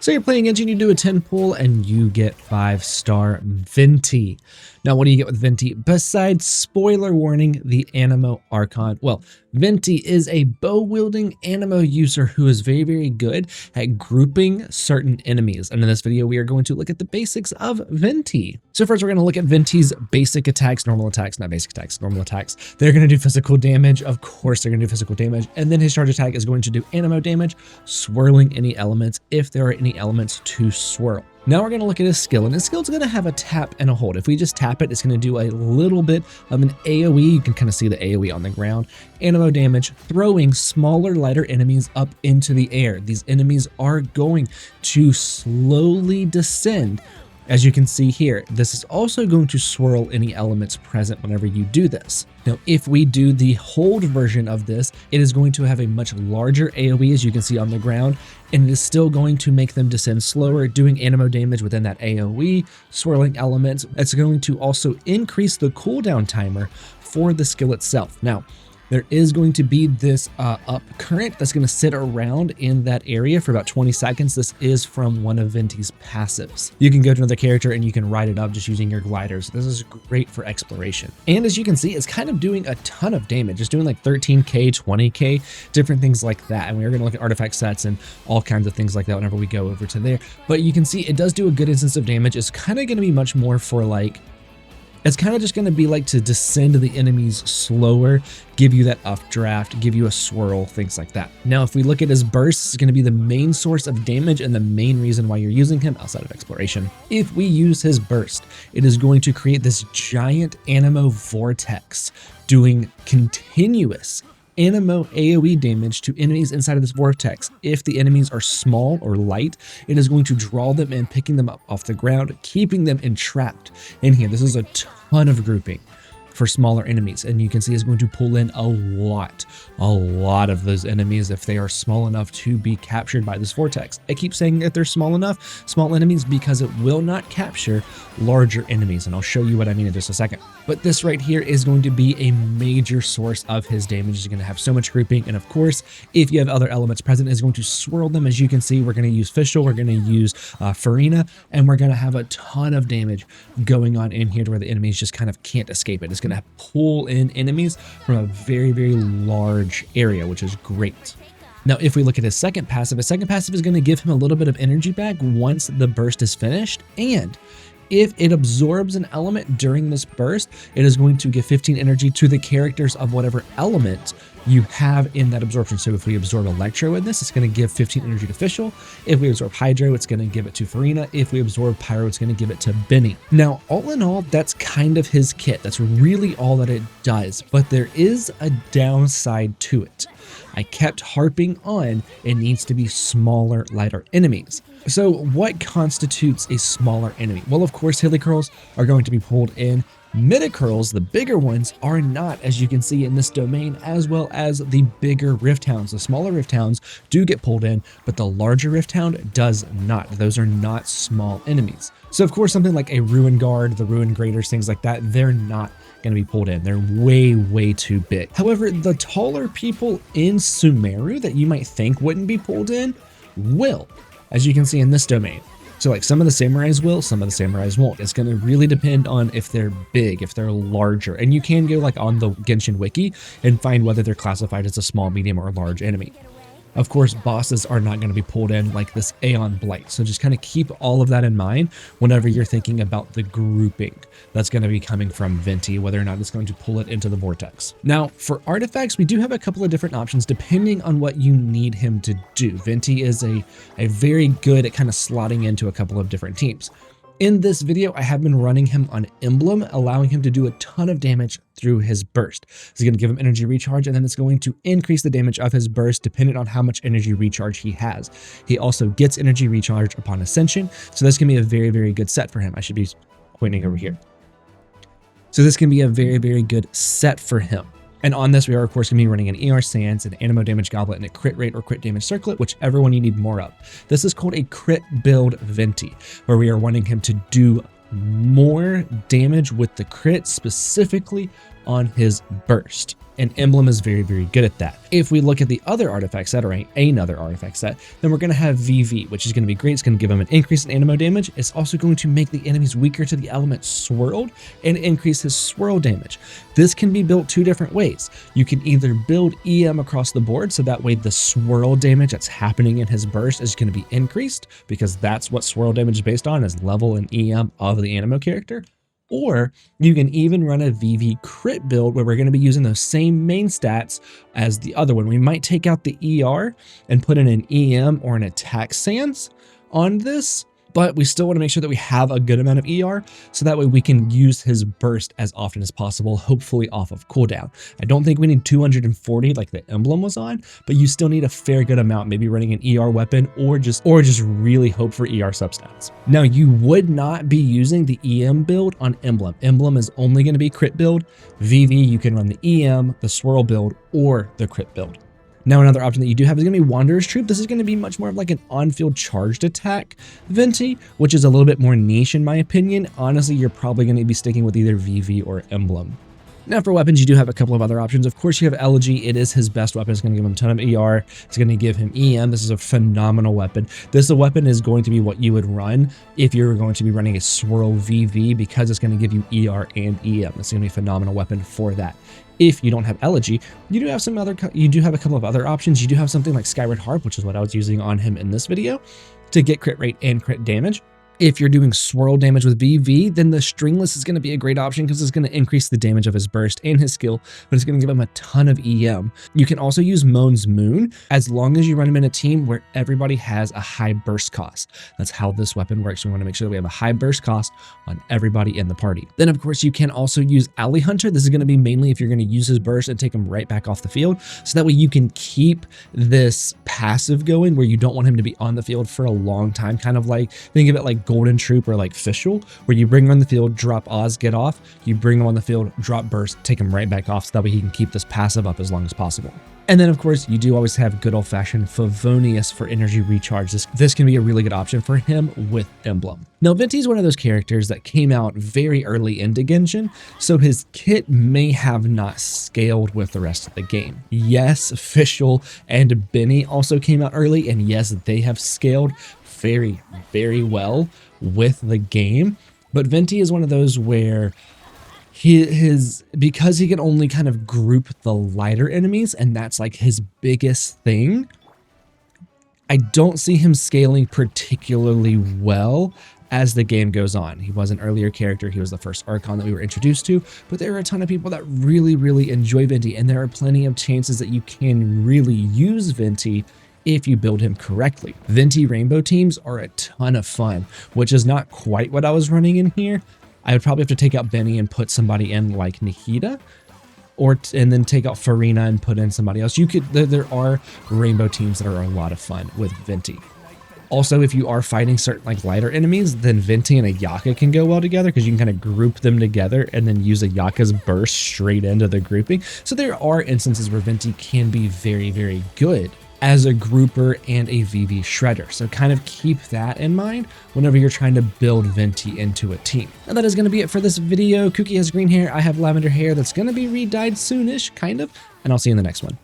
So you're playing Engine, you do a 10 pull, and you get 5-star Venti. Now, what do you get with Venti? Besides, spoiler warning, the Anemo Archon. Well, Venti is a bow-wielding Anemo user who is very, very good at grouping certain enemies. And in this video, we are going to look at the basics of Venti. So first, we're going to look at Venti's basic attacks, normal attacks, not basic attacks, normal attacks. They're going to do physical damage. Of course, they're going to do physical damage. And then his charge attack is going to do Anemo damage, swirling any elements if there are any elements to swirl. Now we're going to look at his skill, and his skill is going to have a tap and a hold. If we just tap it, it's going to do a little bit of an AoE. You can kind of see the AoE on the ground. Anemo damage, throwing smaller, lighter enemies up into the air. These enemies are going to slowly descend. As you can see here, this is also going to swirl any elements present whenever you do this. Now, if we do the hold version of this, it is going to have a much larger AoE, as you can see on the ground, and it is still going to make them descend slower, doing Anemo damage within that AoE, swirling elements. It's going to also increase the cooldown timer for the skill itself. Now, there is going to be this up current that's going to sit around in that area for about 20 seconds. This is from one of Venti's passives. You can go to another character and you can ride it up just using your gliders. This is great for exploration. And as you can see, it's kind of doing a ton of damage. It's doing like 13k, 20k, different things like that. And we're going to look at artifact sets and all kinds of things like that whenever we go over to there. But you can see it does do a good instance of damage. It's kind of going to be much more for like, it's kind of just going to be like to descend the enemies slower, give you that updraft, give you a swirl, things like that. Now, if we look at his bursts, it's going to be the main source of damage and the main reason why you're using him outside of exploration. If we use his burst, it is going to create this giant Anemo vortex doing continuous Anemo AoE damage to enemies inside of this vortex. If the enemies are small or light, it is going to draw them in, picking them up off the ground, keeping them entrapped in here. This is a ton of grouping for smaller enemies, and you can see it's going to pull in a lot of those enemies if they are small enough to be captured by this vortex. I keep saying that they're small enough, small enemies, because it will not capture larger enemies, and I'll show you what I mean in just a second. But this right here is going to be a major source of his damage. He's going to have so much grouping, and of course, if you have other elements present, it's going to swirl them. As you can see, we're going to use Fischl, we're going to use Farina, and we're going to have a ton of damage going on in here to where the enemies just kind of can't escape it. It's going to pull in enemies from a very, very large area, which is great. Now, if we look at his second passive is going to give him a little bit of energy back once the burst is finished, and if it absorbs an element during this burst, it is going to give 15 energy to the characters of whatever element you have in that absorption. So if we absorb Electro in this, it's going to give 15 energy to Fischl. If we absorb Hydro, it's going to give it to Farina. If we absorb Pyro, it's going to give it to Benny. Now, all in all, that's kind of his kit. That's really all that it does, but there is a downside to it. I kept harping on it needs to be smaller, lighter enemies. So what constitutes a smaller enemy? Well, of course, Hilly Curls are going to be pulled in. Midi-curls, the bigger ones, are not, as you can see in this domain, as well as the bigger Rift Hounds. The smaller Rift Hounds do get pulled in, but the larger Rift Hound does not. Those are not small enemies. So of course, something like a Ruin Guard, the Ruin Graders, things like that, they're not going to be pulled in. They're way too big. However, the taller people in Sumeru that you might think wouldn't be pulled in will, as you can see in this domain. So like some of the samurais will, some of the samurais won't. It's going to really depend on if they're big, if they're larger. And you can go like on the Genshin wiki and find whether they're classified as a small, medium, or large enemy. Of course, bosses are not going to be pulled in like this Aeon Blight. So just kind of keep all of that in mind whenever you're thinking about the grouping that's going to be coming from Venti, whether or not it's going to pull it into the vortex. Now, for artifacts, we do have a couple of different options depending on what you need him to do. Venti is a very good at kind of slotting into a couple of different teams. In this video, I have been running him on Emblem, allowing him to do a ton of damage through his burst. It's going to give him energy recharge, and then it's going to increase the damage of his burst depending on how much energy recharge he has. He also gets energy recharge upon ascension, so this can be a very good set for him. I should be pointing over here. So this can be a very good set for him. And on this, we are, of course, going to be running an ER Sands, an Anemo Damage Goblet, and a Crit Rate or Crit Damage Circlet, whichever one you need more of. This is called a Crit Build Venti, where we are wanting him to do more damage with the crit, specifically on his burst. and Emblem is very, very good at that. If we look at the other artifact set, or another artifact set, then we're going to have VV, which is going to be great. It's going to give them an increase in Anemo damage. It's also going to make the enemies weaker to the element swirled and increase his swirl damage. This can be built two different ways. You can either build EM across the board, so that way the swirl damage that's happening in his burst is going to be increased, because that's what swirl damage is based on, is level and EM of the Anemo character. Or you can even run a VV crit build where we're going to be using those same main stats as the other one. We might take out the ER and put in an EM or an attack sans on this, but we still want to make sure that we have a good amount of ER, so that way we can use his burst as often as possible, hopefully off of cooldown. I don't think we need 240 like the Emblem was on, but you still need a fair good amount, maybe running an ER weapon or just really hope for ER substats. Now, you would not be using the EM build on Emblem. Emblem is only going to be crit build. VV, you can run the EM, the swirl build, or the crit build. Now, another option that you do have is going to be Wanderer's Troop. This is going to be much more of like an on-field charged attack Venti, which is a little bit more niche in my opinion. Honestly, you're probably going to be sticking with either VV or Emblem. Now, for weapons, you do have a couple of other options. Of course, you have Elegy. It is his best weapon. It's going to give him a ton of ER. It's going to give him EM. This is a phenomenal weapon. This weapon is going to be what you would run if you're going to be running a Swirl VV, because it's going to give you ER and EM. It's going to be a phenomenal weapon for that. If you don't have Elegy, you do have a couple of other options. You do have something like Skyward Harp, which is what I was using on him in this video, to get crit rate and crit damage. If you're doing swirl damage with VV, then the Stringless is going to be a great option, because it's going to increase the damage of his burst and his skill, but it's going to give him a ton of EM. You can also use Moan's Moon, as long as you run him in a team where everybody has a high burst cost. That's how this weapon works. We want to make sure that we have a high burst cost on everybody in the party. Then, of course, you can also use Alley Hunter. This is going to be mainly if you're going to use his burst and take him right back off the field, so that way you can keep this passive going where you don't want him to be on the field for a long time. Kind of like, think of it like Golden Troop or like Fischl, where you bring him on the field, drop Oz, get off, you bring him on the field, drop burst, take him right back off, so that way he can keep this passive up as long as possible. And then, of course, you do always have good old-fashioned Favonius for energy recharge. This can be a really good option for him with Emblem. Now, Venti is one of those characters that came out very early into Genshin, so his kit may have not scaled with the rest of the game. Yes, Fischl and Benny also came out early, and yes, they have scaled very, very well with the game. But Venti is one of those where because he can only kind of group the lighter enemies, and that's like his biggest thing, I don't see him scaling particularly well as the game goes on. He was an earlier character. He was the first Archon that we were introduced to, but there are a ton of people that really, really enjoy Venti, and there are plenty of chances that you can really use Venti if you build him correctly. Venti rainbow teams are a ton of fun, which is not quite what I was running in here. I would probably have to take out Benny and put somebody in like Nahida, and then take out Farina and put in somebody else. There are rainbow teams that are a lot of fun with Venti. Also, if you are fighting certain like lighter enemies, then Venti and Ayaka can go well together, because you can kind of group them together and then use Ayaka's burst straight into the grouping. So there are instances where Venti can be very, very good as a grouper and a VV shredder. So kind of keep that in mind whenever you're trying to build Venti into a team. Now that is going to be it for this video. Kuki has green hair, I have lavender hair that's going to be re-dyed soonish, kind of, and I'll see you in the next one.